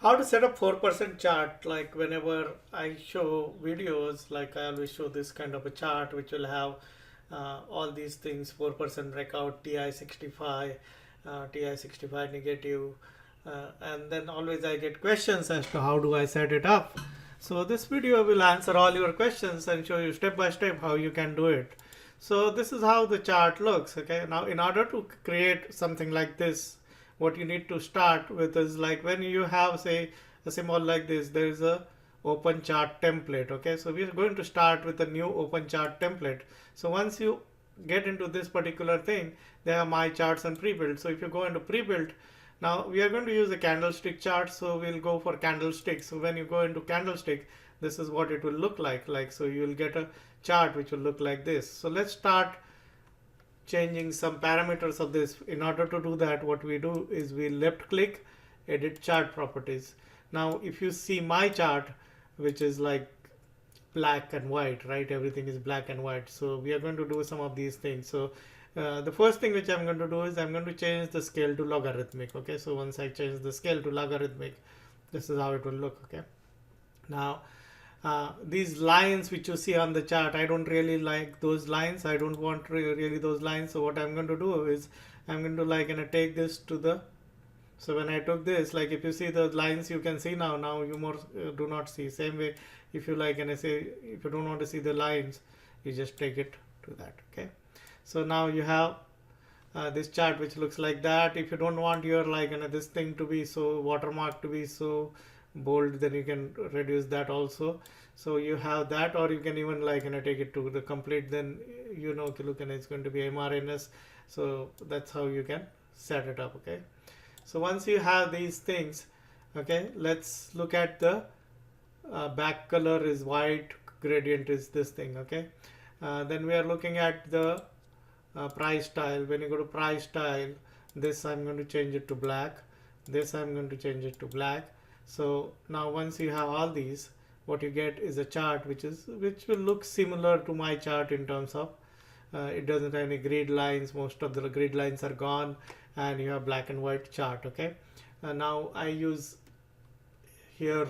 How to set up 4% chart. Like whenever I show videos, like I always show this kind of a chart which will have all these things: 4% breakout, TI65, TI65 negative, and then always I get questions as to how do I set it up. So this video will answer all your questions and show you step by step how you can do it. So this is how the chart looks. Okay, now in order to create something like this, what you need to start with is, like, when you have, say, a symbol like this, there is a open chart template. Okay, so we are going to start with a new open chart template. So once you get into this particular thing, there are my charts and pre-built. So if you go into pre-built, now we are going to use a candlestick chart, so we'll go for candlestick. So when you go into candlestick, this is what it will look like. So you will get a chart which will look like this. So let's start changing some parameters of this. In order to do that, what we do is we left click, edit chart properties. Now if you see my chart, which is like black and white, right? Everything is black and white. So we are going to do some of these things. So the first thing which I'm going to do is I'm going to change the scale to logarithmic. Okay, so once I change the scale to logarithmic, this is how it will look. Okay, now these lines which you see on the chart, I don't really like those lines. I don't want really those lines. So what I'm going to do is I'm going to take this to the, so when I took this, like if you see the lines, you can see now you more do not see. Same way, if you and I say, if you don't want to see the lines, you just take it to that. Okay, so now you have this chart which looks like that. If you don't want your this thing to be so watermark to be so bold, then you can reduce that also. So you have that, or you can even take it to the complete, then it's going to be MRNS. So that's how you can set it up. Okay, so once you have these things, okay, let's look at the back color is white, gradient is this thing. Okay, then we are looking at the price tile. When you go to price tile, this I'm going to change it to black, this I'm going to change it to black. So now once you have all these, what you get is a chart which will look similar to my chart in terms of it doesn't have any grid lines. Most of the grid lines are gone, and you have black and white chart. Okay, now I use here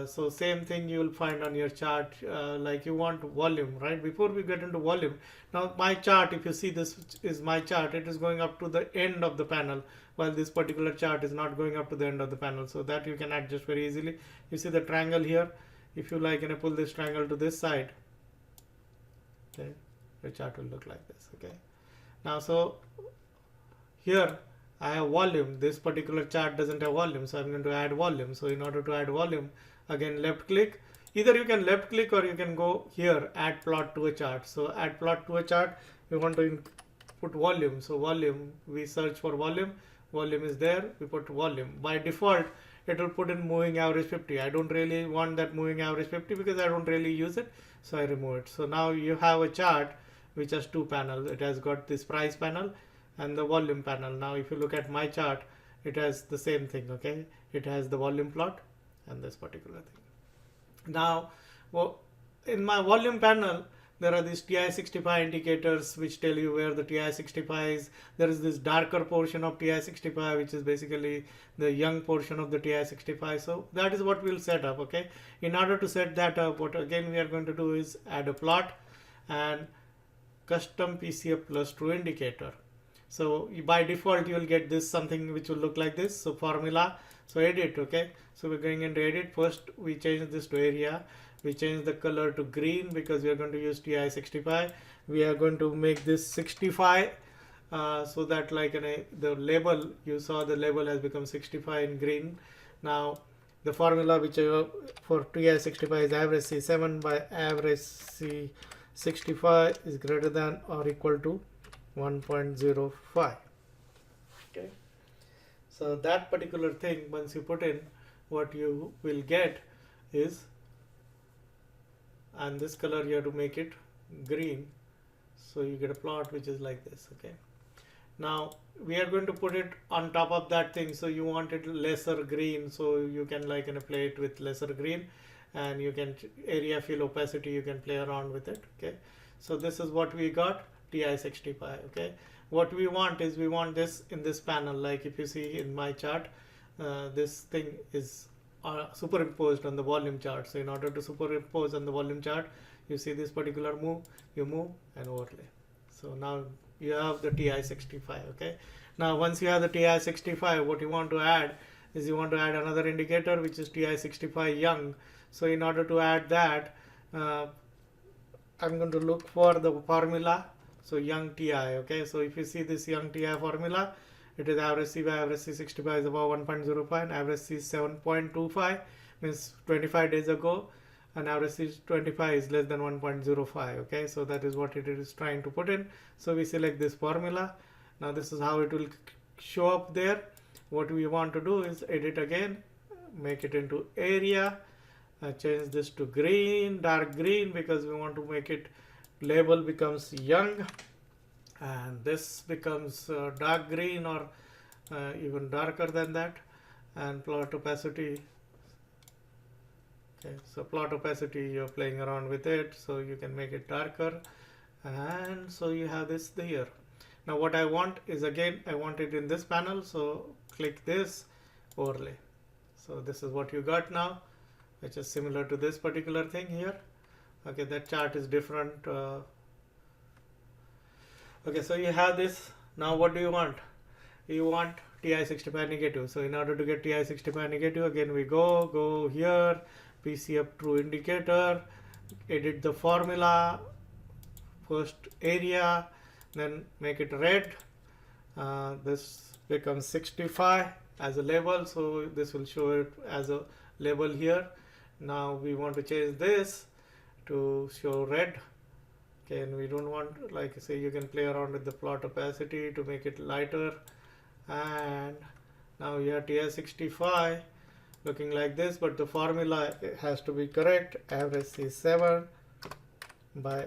so same thing you will find on your chart. Like you want volume, right? Before we get into volume, now my chart, if you see, this is my chart, it is going up to the end of the panel, while this particular chart is not going up to the end of the panel. So that you can adjust very easily. You see the triangle here, if you pull this triangle to this side, okay, the chart will look like this. Okay, now so here I have volume. This particular chart doesn't have volume, so I'm going to add volume. So in order to add volume, again left click. Either you can left click or you can go here, add plot to a chart. So add plot to a chart, we want to put volume. So volume, we search for volume. Volume is there, we put volume. By default, it will put in moving average 50. I don't really want that moving average 50 because I don't really use it, so I remove it. So now you have a chart which has two panels. It has got this price panel and the volume panel. Now if you look at my chart, it has the same thing. Okay, it has the volume plot and this particular thing. Now in my volume panel, there are these TI65 indicators which tell you where the TI65 is. There is this darker portion of TI65 which is basically the young portion of the TI65. So that is what we'll set up. Okay, in order to set that up, what again we are going to do is add a plot and custom PCF plus true indicator. So by default you will get this something which will look like this. So formula, so edit. Okay, so we're going into edit. First we change this to area, we change the color to green because we are going to use TI65. We are going to make this 65 so that the label, you saw the label has become 65 in green. Now the formula which for TI65 is average C7 by average C65 is greater than or equal to 1.05. Okay, so that particular thing, once you put in, what you will get is, and this color you have to make it green, so you get a plot which is like this. Okay, now we are going to put it on top of that thing. So you want it lesser green, so you can play it with lesser green, and you can area fill opacity, you can play around with it. Okay, so this is what we got, TI65. Okay, what we want is we want this in this panel. Like if you see in my chart, this thing is superimposed on the volume chart. So in order to superimpose on the volume chart, you see this particular move, you move and overlay. So now you have the TI65. Okay, now once you have the TI65, what you want to add is you want to add another indicator, which is TI65 young. So in order to add that, I'm going to look for the formula. So young TI. Okay, so if you see this young TI formula, it is average C by average C65 is about 1.05 and average C 7.25, means 25 days ago, and average C25 is less than 1.05. Okay, so that is what it is trying to put in. So we select this formula. Now this is how it will show up there. What we want to do is edit again, make it into area, change this to green, dark green, because we want to make it label becomes young, and this becomes dark green or even darker than that, and plot opacity. Okay, so plot opacity, you're playing around with it, so you can make it darker, and so you have this here. Now what I want is, again, I want it in this panel, so click this, overlay. So this is what you got now, which is similar to this particular thing here. Okay, that chart is different. Okay, so you have this. Now what do you want? You want TI65 negative. So in order to get TI65 negative, again we go here, PCF true indicator, edit the formula, first area, then make it red. This becomes 65 as a label, so this will show it as a label here. Now we want to change this to show red. Okay, and we don't want, like say, you can play around with the plot opacity to make it lighter. And now you have TI65 looking like this, but the formula has to be correct. Average C7 by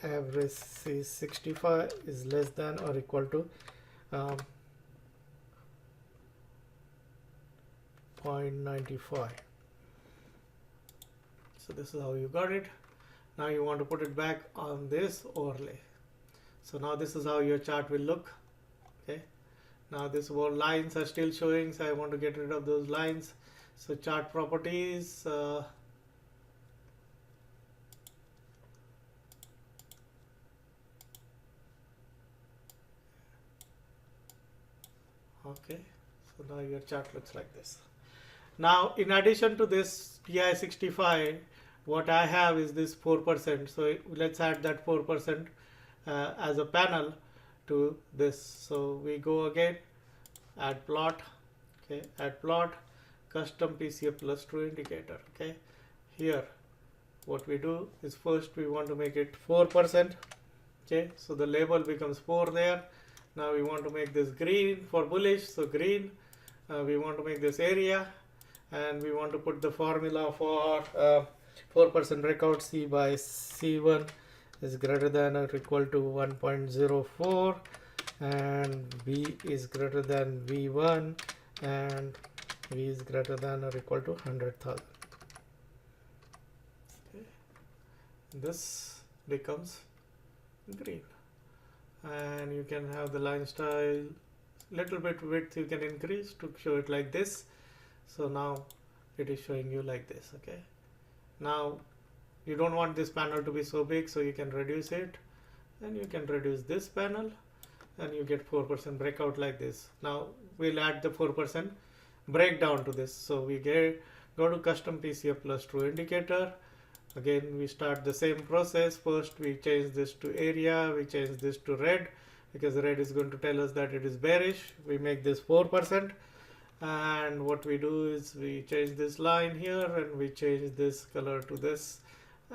average C65 is less than or equal to 0.95. So this is how you got it. Now you want to put it back on this overlay. So now this is how your chart will look. Okay, now this lines are still showing, so I want to get rid of those lines. So chart properties, okay, so now your chart looks like this. Now in addition to this TI65, what I have is this 4%. So let's add that 4% as a panel to this. So we go again, add plot. Okay, add plot, custom PCF plus true indicator. Okay, here what we do is first we want to make it 4%. Okay, so the label becomes 4 there. Now we want to make this green for bullish, so green. We want to make this area, and we want to put the formula for 4% breakout. C by C1 is greater than or equal to 1.04, and B is greater than V1, and V is greater than or equal to 100,000. Okay. This becomes green, and you can have the line style, little bit width you can increase to show it like this. So now it is showing you like this. Okay, now you don't want this panel to be so big, so you can reduce it, and you can reduce this panel, and you get 4% breakout like this. Now we'll add the 4% breakdown to this. So we go to custom PCF plus true indicator. Again we start the same process. First we change this to area, we change this to red, because red is going to tell us that it is bearish. We make this 4%, and what we do is we change this line here, and we change this color to this,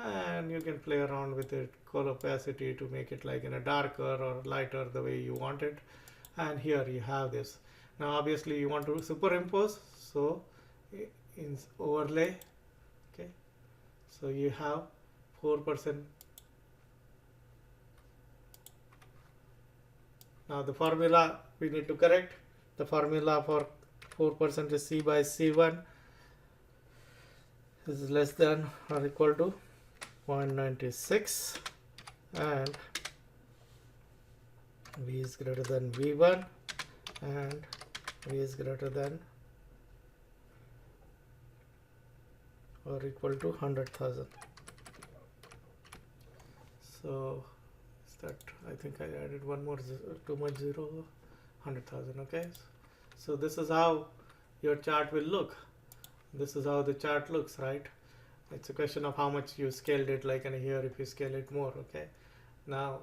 and you can play around with it, color opacity, to make it like in a darker or lighter the way you want it. And here you have this. Now obviously you want to superimpose, so in overlay. Okay, so you have 4%. Now the formula we need to correct. The formula for 4% is C by C1 is less than or equal to 0.96, and V is greater than V1, and V is greater than or equal to 100,000. So is that, I think I added one more too much zero, 100,000. Okay, so this is how your chart will look. This is how the chart looks, right? It's a question of how much you scaled it, like in here if you scale it more. Okay, now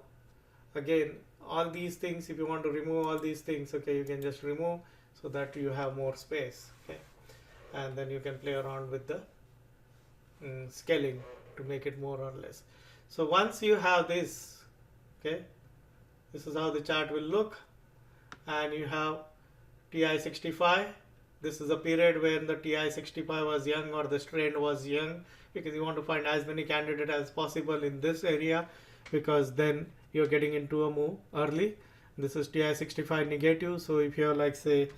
again, all these things, if you want to remove all these things, okay, you can just remove so that you have more space. Okay, and then you can play around with the scaling to make it more or less. So once you have this, okay, this is how the chart will look. And you have TI-65. This is a period when the TI-65 was young, or the trend was young, because you want to find as many candidates as possible in this area, because then you're getting into a move early. This is TI-65 negative. So if you're like say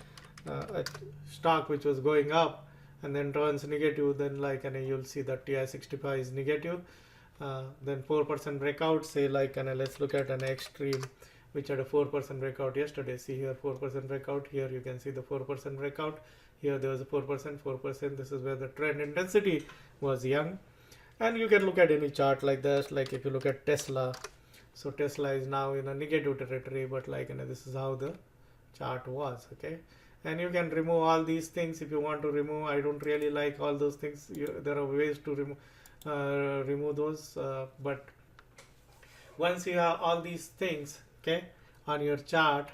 a stock which was going up and then turns negative, then like you'll see that TI-65 is negative. Then 4% breakout, say like let's look at an extreme which had a 4% breakout yesterday. See here, 4% breakout. Here you can see the 4% breakout. Here there was a 4%. This is where the trend intensity was young. And you can look at any chart like this. Like if you look at Tesla, so Tesla is now in a negative territory, but like this is how the chart was. Okay, and you can remove all these things if you want to remove. I don't really like all those things. There are ways to remove those, but once you have all these things, okay, on your chart,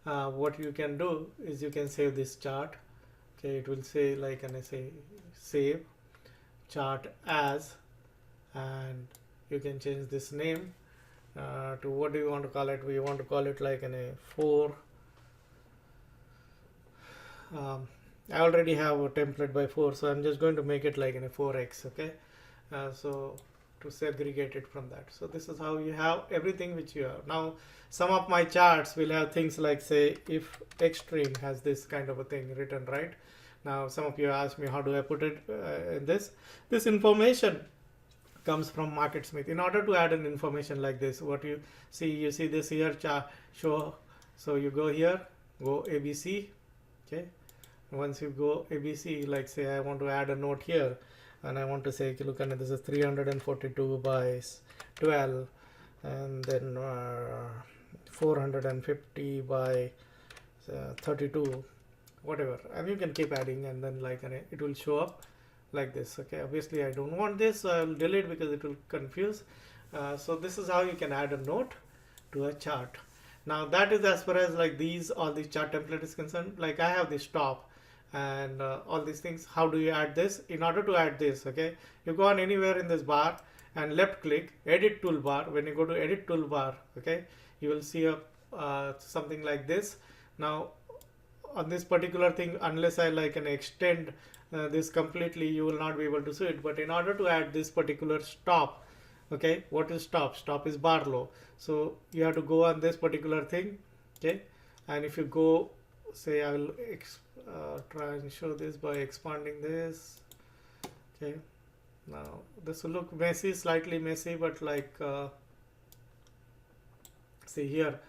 what you can do is you can save this chart. Okay, it will say like say save chart as, and you can change this name to, what do you want to call it? We want to call it like a 4. I already have a template by 4, so I'm just going to make it like in a 4x. Okay, so to segregate it from that. So this is how you have everything which you have. Now some of my charts will have things like say if extreme has this kind of a thing written, right? Now some of you ask me how do I put it in this information comes from MarketSmith. In order to add an information like this, what you see this here chart show. So you go here, go ABC. Okay, once you go ABC, like say I want to add a note here, and I want to say, look at this is 342 by 12, and then 450 by 32, whatever, and you can keep adding, and then like it will show up like this. Okay, obviously I don't want this, so I will delete because it will confuse. So this is how you can add a note to a chart. Now that is as far as like all these chart template is concerned. Like I have this top and all these things. How do you add this? In order to add this, okay, you go on anywhere in this bar and left click edit toolbar. When you go to edit toolbar, okay, you will see a something like this. Now on this particular thing, unless I like extend this completely, you will not be able to see it. But in order to add this particular stop, okay, what is stop? Stop is bar low. So you have to go on this particular thing. Okay, and if you go, say I will try and show this by expanding this. Okay, now this will look messy, slightly messy, but like see here,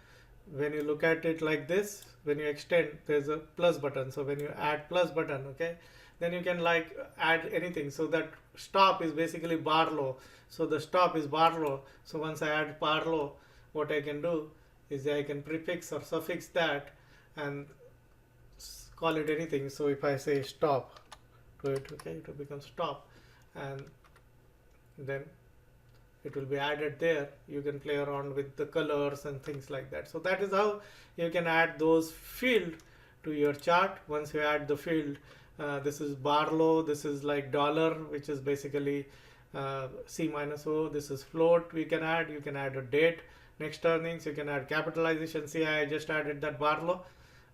when you look at it like this, when you extend, there's a plus button. So when you add plus button, okay, then you can like add anything. So that stop is basically bar low. So the stop is bar low. So once I add bar low, what I can do is I can prefix or suffix that and call it anything. So if I say stop to it, okay, it will become stop, and then it will be added there. You can play around with the colors and things like that. So that is how you can add those field to your chart. Once you add the field, this is bar low, this is like dollar, which is basically C minus O. This is float. We can add, you can add a date, next earnings, you can add capitalization. See, I just added that bar low.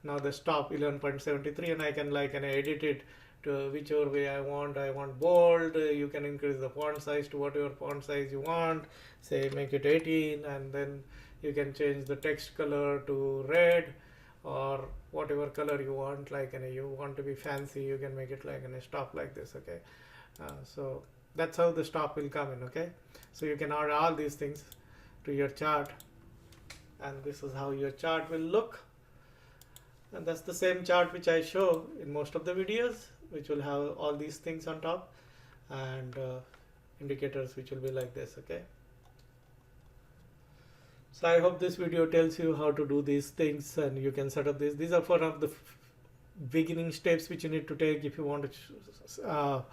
Now the stop 11.73, and I can like edit it to whichever way I want. I want bold. You can increase the font size to whatever font size you want. Say make it 18, and then you can change the text color to red or whatever color you want. Like you want to be fancy, you can make it like a stop like this. Okay, so that's how the stop will come in. Okay, so you can add all these things to your chart, and this is how your chart will look. And that's the same chart which I show in most of the videos, which will have all these things on top. and indicators which will be like this. Okay, so I hope this video tells you how to do these things, and you can set up this. These are one of the beginning steps which you need to take if you want to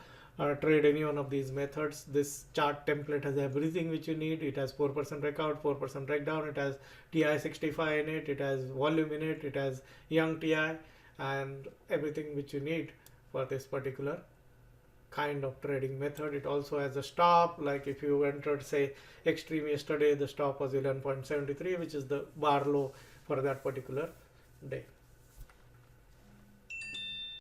trade any one of these methods. This chart template has everything which you need. It has 4% breakout, 4% breakdown, it has TI 65 in it, it has volume in it, it has young TI, and everything which you need for this particular kind of trading method. It also has a stop, like if you entered say extreme yesterday, the stop was 11.73, which is the bar low for that particular day.